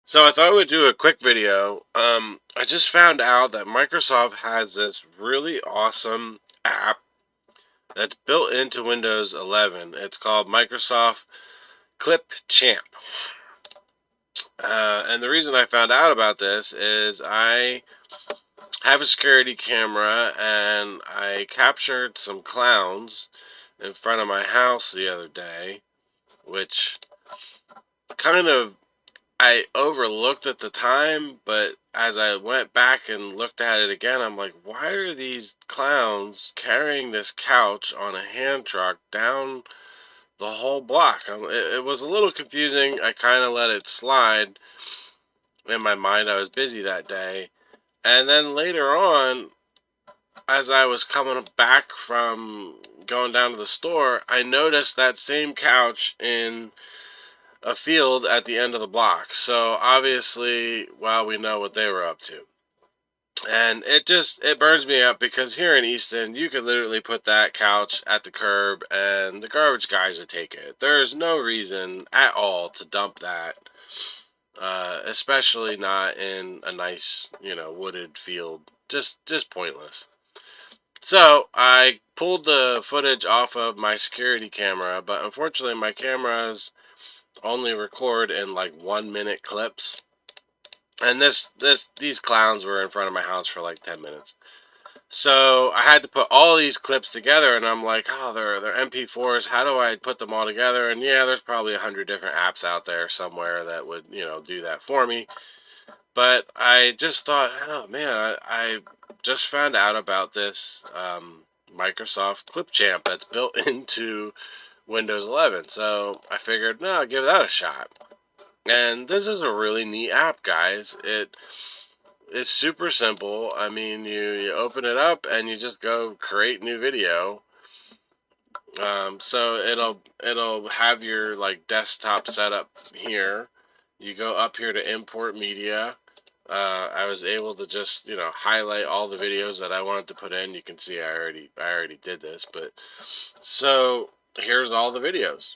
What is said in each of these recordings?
So I thought I would do a quick video. I just found out that Microsoft has this really awesome app that's built into Windows 11. It's called Microsoft Clipchamp. And the reason I found out about this is I have a security camera and I captured some clowns in front of my house the other day, which kind of I overlooked at the time, but as I went back and looked at it again, I'm like, why are these clowns carrying this couch on a hand truck down the whole block? It was a little confusing. I kind of let it slide in my mind. I was busy that day. And then later on, as I was coming back from going down to the store, I noticed that same couch in a field at the end of the block. So obviously, well, we know what they were up to. And it burns me up because here in Easton, you could literally put that couch at the curb and the garbage guys would take it. There's no reason at all to dump that, especially not in a nice, wooded field. Just pointless. So I pulled the footage off of my security camera, but unfortunately my cameras only record in like 1 minute clips. And these clowns were in front of my house for like 10 minutes. So I had to put all these clips together, and I'm like, oh, they're MP4s. How do I put them all together? And yeah, there's probably 100 different apps out there somewhere that would, do that for me. But I just thought, oh man, I just found out about this Microsoft Clipchamp that's built into Windows 11. So I figured, no, I'll give that a shot. And this is a really neat app, guys. It's super simple. I mean, you open it up and you just go create new video. So it'll have your like desktop setup here. You go up here to import media. I was able to just highlight all the videos that I wanted to put in. You can see I already did this, but so here's all the videos.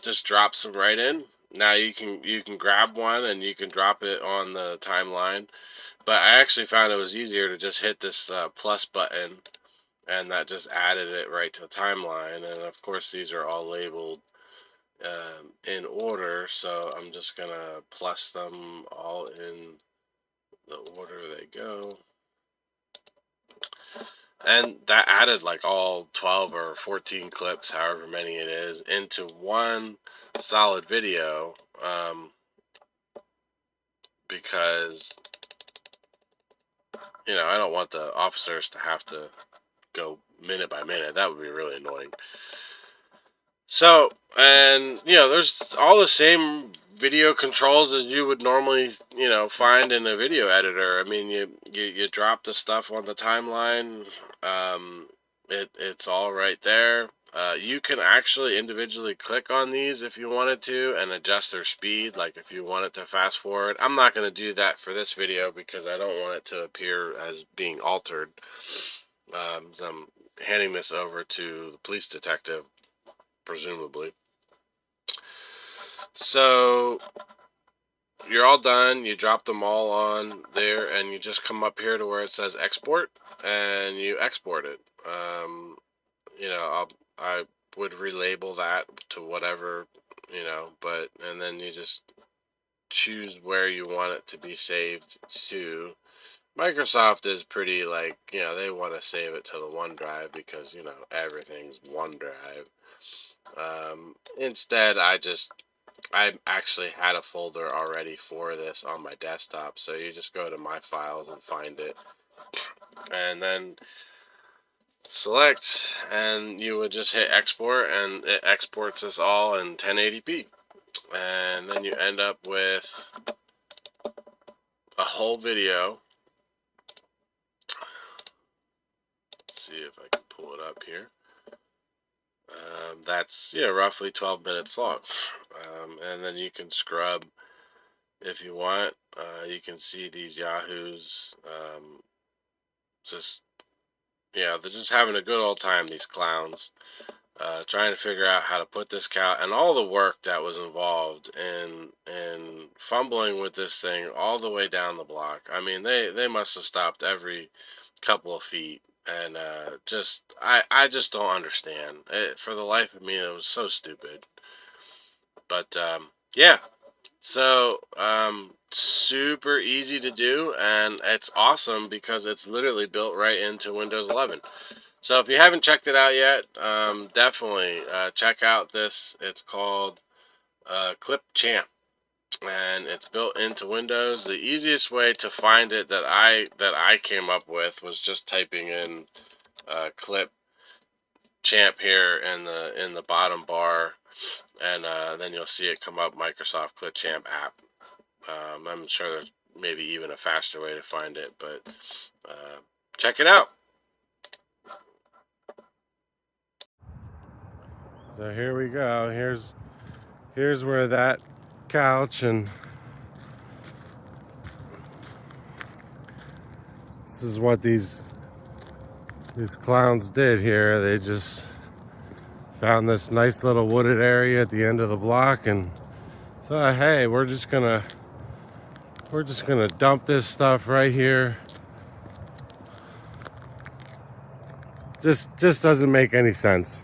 Just drops them right in. Now you can grab one and you can drop it on the timeline. But I actually found it was easier to just hit this plus button, and that just added it right to the timeline. And of course, these are all labeled in order, so I'm just gonna plus them all in the order they go. And that added like all 12 or 14 clips, however many it is, into one solid video. Because I don't want the officers to have to go minute by minute. That would be really annoying. So, and there's all the same video controls as you would normally, find in a video editor. I mean, you drop the stuff on the timeline. It's all right there. You can actually individually click on these if you wanted to and adjust their speed, like if you want it to fast forward. I'm not going to do that for this video because I don't want it to appear as being altered. So I'm handing this over to the police detective, presumably. So you're all done. You drop them all on there, and you just come up here to where it says export, and you export it. I would relabel that to whatever, but and then you just choose where you want it to be saved to. Microsoft is pretty like, they want to save it to the OneDrive because, everything's OneDrive. Instead, I actually had a folder already for this on my desktop, so you just go to My Files and find it, and then select, and you would just hit export, and it exports this all in 1080p, and then you end up with a whole video. Let's see if I can pull it up here. That's roughly 12 minutes long, and then you can scrub if you want. You can see these yahoos just they're just having a good old time, these clowns. trying to figure out how to put this couch and all the work that was involved in fumbling with this thing all the way down the block. I mean, they must have stopped every couple of feet, and I just don't understand it. For the life of me, it was so stupid. But yeah, so super easy to do, and it's awesome because it's literally built right into Windows 11. So if you haven't checked it out yet, definitely check out this. It's called Clipchamp, and it's built into Windows. The easiest way to find it that I came up with was just typing in Clipchamp here in the bottom bar, and then you'll see it come up, Microsoft Clipchamp app. I'm sure there's maybe even a faster way to find it, but check it out. So here we go. Here's where that couch and this is what these clowns did here. They just found this nice little wooded area at the end of the block and thought, hey, we're just gonna dump this stuff right here. Just doesn't make any sense.